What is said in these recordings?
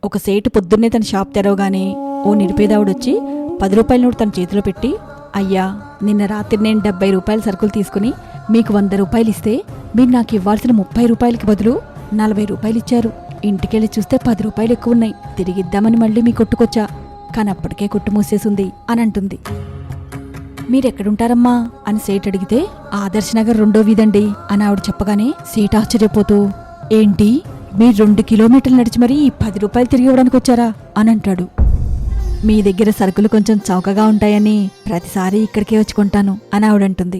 ఒక సేటు పొద్దున్నే తన షాప్ తెరవగానే ఓ నిరుపేదావుడొచ్చి 10 రూపాయల నోటు తన చేతిలో పెట్టి, అయ్యా, నిన్న రాత్రి నేను 70 రూపాయల సరుకులు తీసుకుని మీకు 100 రూపాయలు ఇస్తే మీరు నాకు ఇవ్వాల్సిన 30 రూపాయలకి బదులు 40 రూపాయలు ఇచ్చారు. ఇంటికెళ్ళి చూస్తే 10 రూపాయలు ఎక్కువ ఉన్నాయి. తిరిగిద్దామని మళ్ళీ మీ కొట్టుకొచ్చా, కానీ అప్పటికే కొట్టు మూసేసుంది అని అంటుంది. మీరెక్కడుంటారమ్మా అని సేట్ అడిగితే, ఆదర్శ్ నగర్ 2వ వీధండి అని ఆవిడ చెప్పగానే సేట్ ఆశ్చర్యపోతూ, ఏంటి, మీరు 2 కిలోమీటర్లు నడిచి మరీ ఈ 10 రూపాయలు తిరిగి ఇవ్వడానికి వచ్చారా అని అంటాడు. మీ దగ్గర సరుకులు కొంచెం చౌకగా ఉంటాయని ప్రతిసారి ఇక్కడికే వచ్చి కొంటాను అని ఆవిడంటుంది.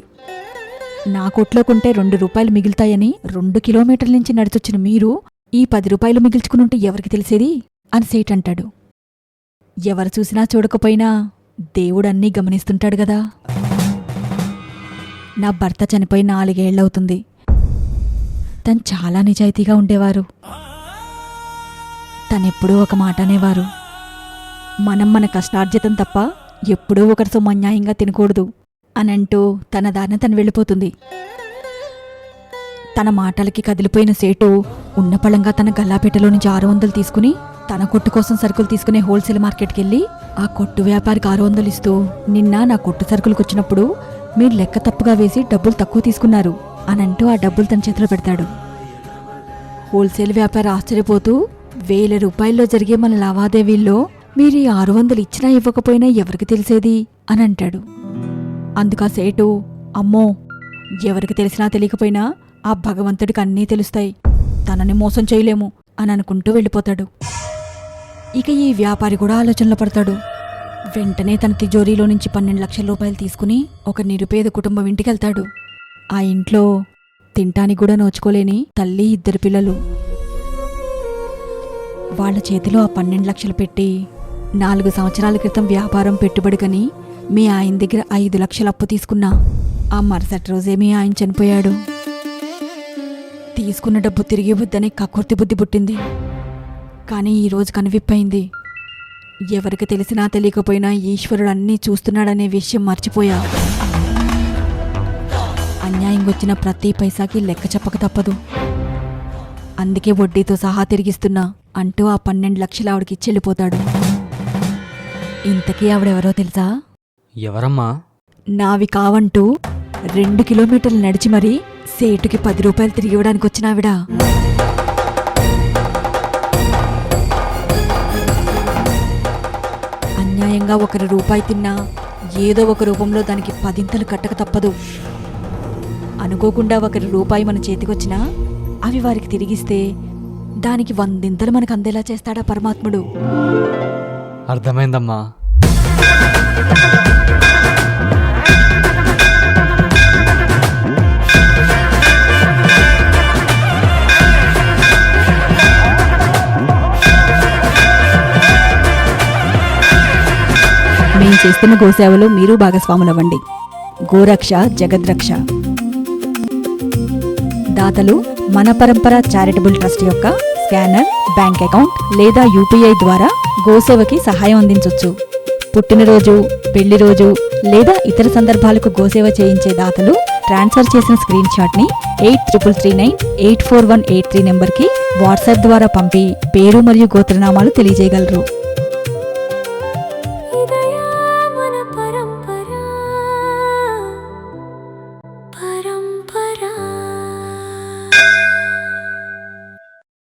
నా కొట్లో కొంటే 2 రూపాయలు మిగులుతాయని 2 కిలోమీటర్ల నుంచి నడిచొచ్చిన మీరు ఈ 10 రూపాయలు మిగిల్చుకునుంటే ఎవరికి తెలిసేది అని సేట్ అంటాడు. ఎవరు చూసినా చూడకపోయినా దేవుడన్నీ గమనిస్తుంటాడు గదా. నా భర్త చనిపోయి 4 ఏళ్లవుతుంది. తను చాలా నిజాయితీగా ఉండేవారు. తనెప్పుడూ ఒక మాట అనేవారు, మనం మన కష్టార్జితం తప్ప ఎప్పుడూ ఒకరి సొమ్ము అన్యాయంగా తినకూడదు అనంటూ తన దారిన తను వెళ్ళిపోతుంది. తన మాటలకి కదిలిపోయిన సేటు ఉన్నపళంగా తన గల్లాపెట్టెలో నుంచి 600 తీసుకుని తన కొట్టు కోసం సరుకులు తీసుకునే హోల్సేల్ మార్కెట్కెళ్ళి ఆ కొట్టు వ్యాపారికి 600 ఇస్తూ, నిన్న నా కొట్టు సరుకులకొచ్చినప్పుడు మీరు లెక్క తప్పుగా వేసి డబ్బులు తక్కువ తీసుకున్నారు అనంటూ ఆ డబ్బులు తన చేతిలో పెడతాడు. హోల్సేల్ వ్యాపారి ఆశ్చర్యపోతూ, 1000 రూపాయల్లో జరిగే మన లావాదేవీల్లో మీరు ఈ 600 ఇచ్చినా ఇవ్వకపోయినా ఎవరికి తెలిసేది అని అంటాడు. అందుకా సేటు, అమ్మో, ఎవరికి తెలిసినా తెలియకపోయినా ఆ భగవంతుడికి అన్నీ తెలుస్తాయి, తనని మోసం చేయలేము అని అనుకుంటూ వెళ్ళిపోతాడు. ఇక ఈ వ్యాపారి కూడా ఆలోచనలో పడతాడు. వెంటనే తన తిజోరీలో నుంచి 12 లక్షల రూపాయలు తీసుకుని ఒక నిరుపేద కుటుంబం ఇంటికెళ్తాడు. ఆ ఇంట్లో తింటానికి కూడా నోచుకోలేని తల్లి, 2 పిల్లలు. వాళ్ల చేతిలో ఆ 12 లక్షలు పెట్టి 4 సంవత్సరాల క్రితం వ్యాపారం పెట్టుబడికని మీ ఆయన దగ్గర 5 లక్షలు అప్పు తీసుకున్నా. ఆ మరుసటి రోజే మీ ఆయన చనిపోయాడు. తీసుకున్న డబ్బు తిరిగి ఇవ్వొద్దనే కక్కుర్తి బుద్ధి పుట్టింది. కానీ ఈరోజు కనువిప్పయింది. ఎవరికి తెలిసినా తెలియకపోయినా ఈశ్వరుడు అన్నీ చూస్తున్నాడనే విషయం మర్చిపోయా. అన్యాయం వచ్చిన ప్రతి పైసాకి లెక్క చెప్పక తప్పదు. అందుకే వడ్డీతో సహా తిరిగిస్తున్నా అంటూ ఆ 12 లక్షలు ఆవిడకి చెల్లిపోతాడు. ఇంతకీ ఆవిడెవరో తెలుసా? ఎవరమ్మా? నావి కావంటూ 2 కిలోమీటర్లు నడిచి మరీ సేటుకి 10 రూపాయలు తిరిగి ఇవ్వడానికి వచ్చిన ఆవిడ. అన్యాయంగా 1 రూపాయి తిన్నా ఏదో ఒక రూపంలో దానికి 10 కట్టక తప్పదు. అనుకోకుండా 1 రూపాయి మన చేతికొచ్చినా అవి వారికి తిరిగిస్తే దానికి 100 మనకు అందేలా చేస్తాడా పరమాత్ముడు. అర్థమైందమ్మా. మేము చేస్తున్న గోసేవలో మీరు భాగస్వాములవ్వండి. గోరక్ష జగద్రక్ష. దాతలు మన పరంపర చారిటబుల్ ట్రస్ట్ యొక్క స్కానర్, బ్యాంక్ అకౌంట్ లేదా UPI ద్వారా గోసేవకి సహాయం అందించొచ్చు. పుట్టినరోజు, పెళ్లి రోజు లేదా ఇతర సందర్భాలకు గోసేవ చేయించే దాతలు ట్రాన్స్ఫర్ చేసిన స్క్రీన్ షాట్ని 8339844183 నెంబర్కి వాట్సాప్ ద్వారా పంపి పేరు మరియు గోత్రనామాలు తెలియజేయగలరు.